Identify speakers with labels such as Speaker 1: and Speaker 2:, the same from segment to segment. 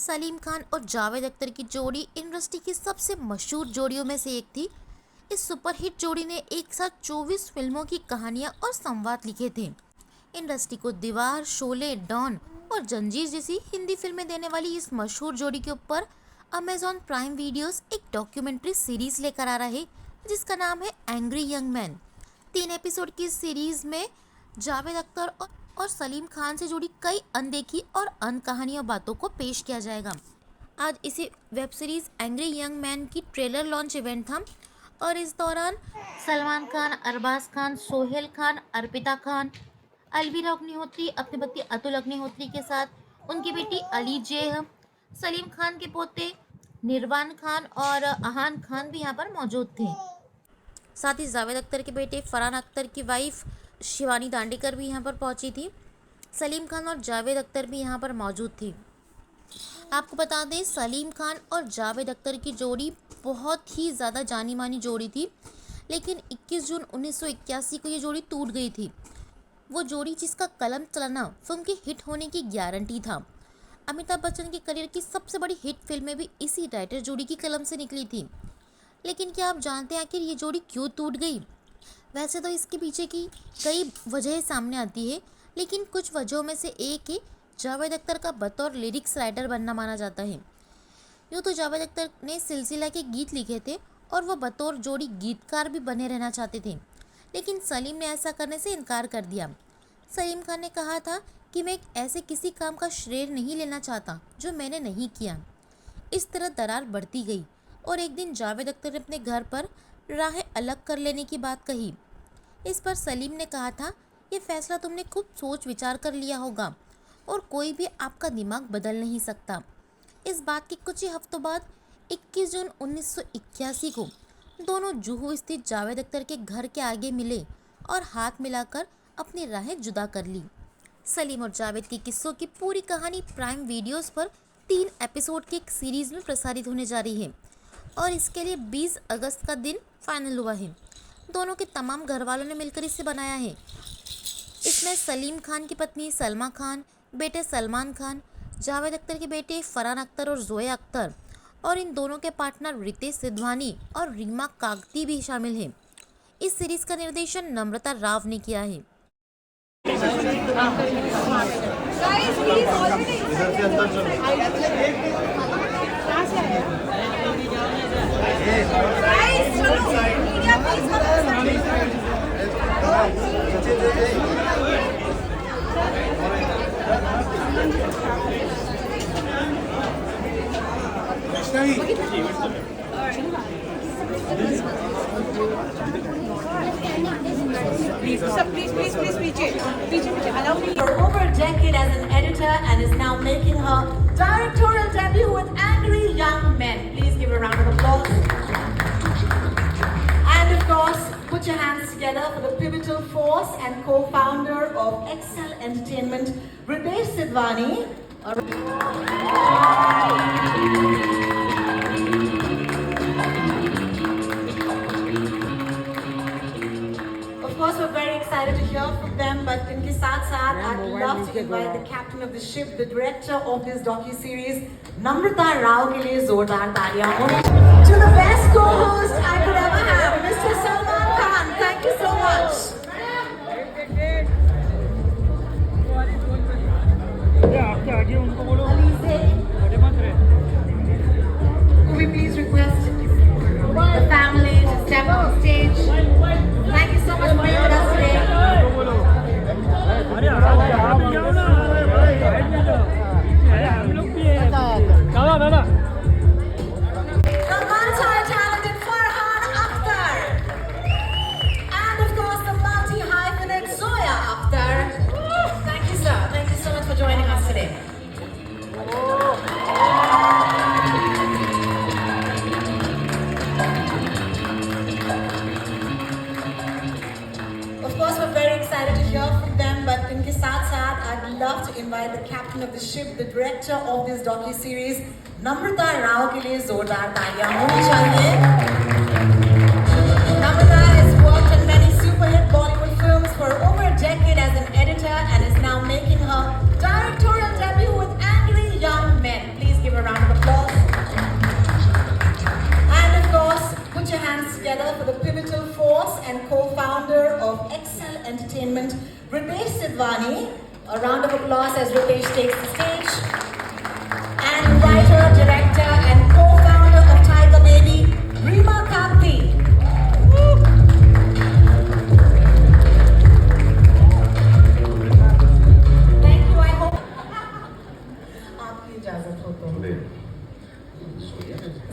Speaker 1: सलीम खान और जावेद अख्तर की जोड़ी इंडस्ट्री की सबसे मशहूर जोड़ियों में से एक थी। इस सुपरहिट जोड़ी ने एक साथ 24 फिल्मों की कहानियां और संवाद लिखे थे। इंडस्ट्री को दीवार, शोले, डॉन और जंजीर जैसी हिंदी फिल्में देने वाली इस मशहूर जोड़ी के ऊपर अमेजॉन प्राइम वीडियोस एक डॉक्यूमेंट्री सीरीज लेकर आ रहा है जिसका नाम है एंग्री यंग मैन। 3 एपिसोड की इस सीरीज में जावेद अख्तर और सलीम खान से जुड़ी कई अनदेखी और अनकहानी और बातों को पेश किया जाएगा। आज इसी web series angry young man की ट्रेलर लॉन्च इवेंट था और इस दौरान सलमान खान, अरबाज खान, सोहेल खान, अर्पिता खान, अलविरा अग्निहोत्री अपने पति अतुल अग्निहोत्री के साथ, उनकी बेटी अली जेह, सलीम खान के पोते निर्वाण खान और अहान खान भी यहाँ पर मौजूद थे। साथ ही जावेद अख्तर के बेटे फरहान अख्तर की वाइफ शिवानी दांडेकर भी यहाँ पर पहुंची थी। सलीम खान और जावेद अख्तर भी यहाँ पर मौजूद थी। आपको बता दें, सलीम खान और जावेद अख्तर की जोड़ी बहुत ही ज़्यादा जानी मानी जोड़ी थी, लेकिन 21 जून 1981 को ये जोड़ी टूट गई थी। वो जोड़ी जिसका कलम चलाना फिल्म के हिट होने की गारंटी था। अमिताभ बच्चन के करियर की सबसे बड़ी हिट फिल्में भी इसी राइटर जोड़ी की कलम से निकली थी। लेकिन क्या आप जानते हैं आखिर ये जोड़ी क्यों टूट गई? वैसे तो इसके पीछे की कई वजहें सामने आती है, लेकिन कुछ वजहों में से एक है जावेद अख्तर का बतौर लिरिक्स राइटर बनना माना जाता है। यूँ तो जावेद अख्तर ने सिलसिला के गीत लिखे थे और वो बतौर जोड़ी गीतकार भी बने रहना चाहते थे, लेकिन सलीम ने ऐसा करने से इनकार कर दिया। सलीम खान ने कहा था कि मैं ऐसे किसी काम का श्रेय नहीं लेना चाहता जो मैंने नहीं किया। इस तरह दरार बढ़ती गई और एक दिन जावेद अख्तर ने अपने घर पर राहें अलग कर लेने की बात कही। इस पर सलीम ने कहा था, ये फैसला तुमने खूब सोच विचार कर लिया होगा और कोई भी आपका दिमाग बदल नहीं सकता। इस बात के कुछ ही हफ्तों बाद 21 जून 1981 को दोनों जुहू स्थित जावेद अख्तर के घर के आगे मिले और हाथ मिलाकर अपनी राहें जुदा कर ली। सलीम और जावेद के किस्सों की पूरी कहानी प्राइम वीडियोस पर 3 एपिसोड की एक सीरीज में प्रसारित होने जा रही है और इसके लिए 20 अगस्त का दिन फाइनल हुआ है। दोनों के तमाम घर वालों ने मिलकर इसे बनाया है। इसमें सलीम खान की पत्नी सलमा खान, बेटे सलमान खान, जावेद अख्तर के बेटे फरहान अख्तर और जोया अख्तर और इन दोनों के पार्टनर रितेश सिद्धवानी और रीमा कागती भी शामिल हैं। इस सीरीज का निर्देशन नम्रता राव ने किया है।
Speaker 2: For over a decade as an editor and is now making her directorial debut with Angry Young Men. Please give her a round of applause. And of course, put your hands together for the pivotal force and co-founder of Excel Entertainment, Ritesh Sidhwani. Of course, we're very excited to hear from them, but इनके साथ-साथ I'd love to invite the captain of the ship, the director of this docu-series, Namrata Rao के लिए जोरदार तालियां होनी चाहिए. To the best co-host I could ever have, Mr. Salman Khan. Thank you so much. Alize, could we please request the family to step on stage? Thank you so much for being with us today. The multi-talented Farhan Akhtar. And of course the multi-hyphenate Zoya Akhtar. Thank you, sir. Thank you so much for joining us today. Of course, we're very excited to hear from them, but इनके साथ-साथ I'd love to invite the captain of the ship, the director of this docu-series, Namrata Rao के लिए जोरदार तालियां होनी चाहिए. Namrata has worked on many super-hit Bollywood films for over a decade as an editor and is now making her directorial debut with Angry Young Men. Please give her and co-founder of Excel Entertainment, Ritesh Sidwani. A round of applause as Ritesh takes the stage. And writer, director, and co-founder of Tiger Baby, Rima Kanti. Thank you. I hope आपकी इजाजत हो तो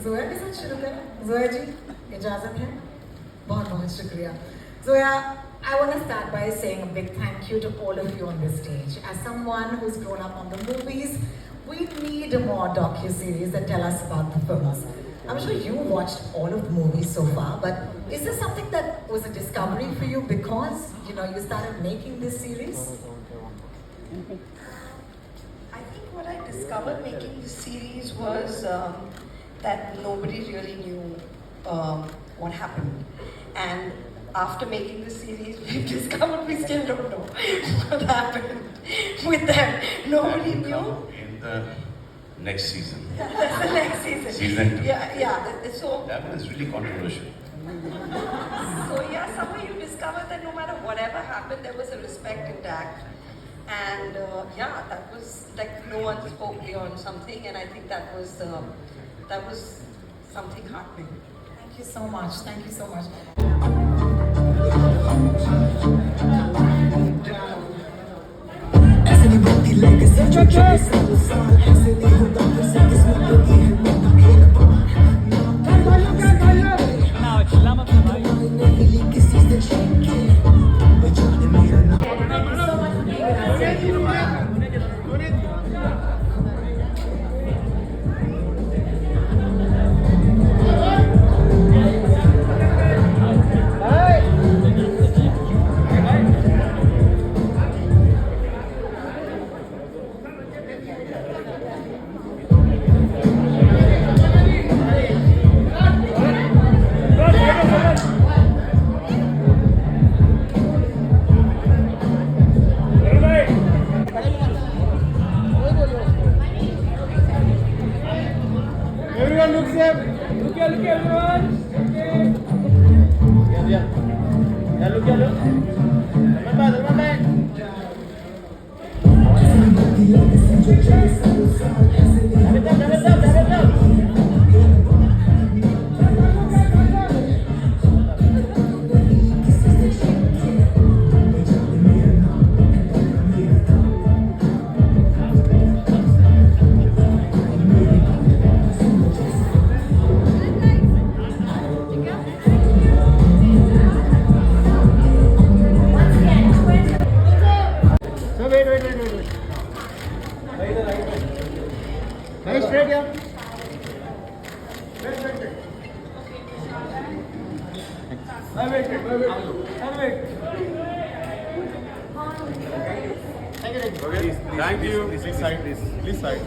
Speaker 2: जोया के साथ शुरू करें. जोया जी, इजाजत है. बहुत बहुत शुक्रिया. Zoya, I want to start by saying a big thank you to all of you on this stage. As someone who's grown up on the movies, we need more docu-series that tell us about the films. I'm sure you watched all of the movies so far, but is this something that was a discovery for you because, you started making this series?
Speaker 3: I think what I discovered making this series was that nobody really knew what happened. And after making the series, we've discovered we still don't know what happened with them. Nobody knew.
Speaker 4: In the next season.
Speaker 3: That's the next season.
Speaker 4: Season 2.
Speaker 3: Yeah. So
Speaker 4: That one is really controversial.
Speaker 3: Somewhere you discover that no matter whatever happened, there was a respect intact. And that was like no one spoke beyond something, and I think that was something heartening.
Speaker 2: Thank you so much. Thank you so much.
Speaker 5: ऐसे नहीं बनती legacy जो चले सालों साल ऐसे नहीं होता फिर से किस्मत बनी है मौका एक बार नहीं ली किसी से छीन के बचाने मेरा नाम.
Speaker 6: Everyone look safe. Look everyone. Okay. Yeah, look. Come back.
Speaker 5: ऐसे नहीं बनती legacy जो चले सालों साल ऐसे नहीं होता फिर से किस्मत बनी है मौका एक बार नहीं ली किसी से छीन के बचाने मेरा नाम मेरा नाम.
Speaker 6: So wait. Nice straight, yeah. Wait. Wait. Thank you.
Speaker 4: Thank you.
Speaker 6: Please side.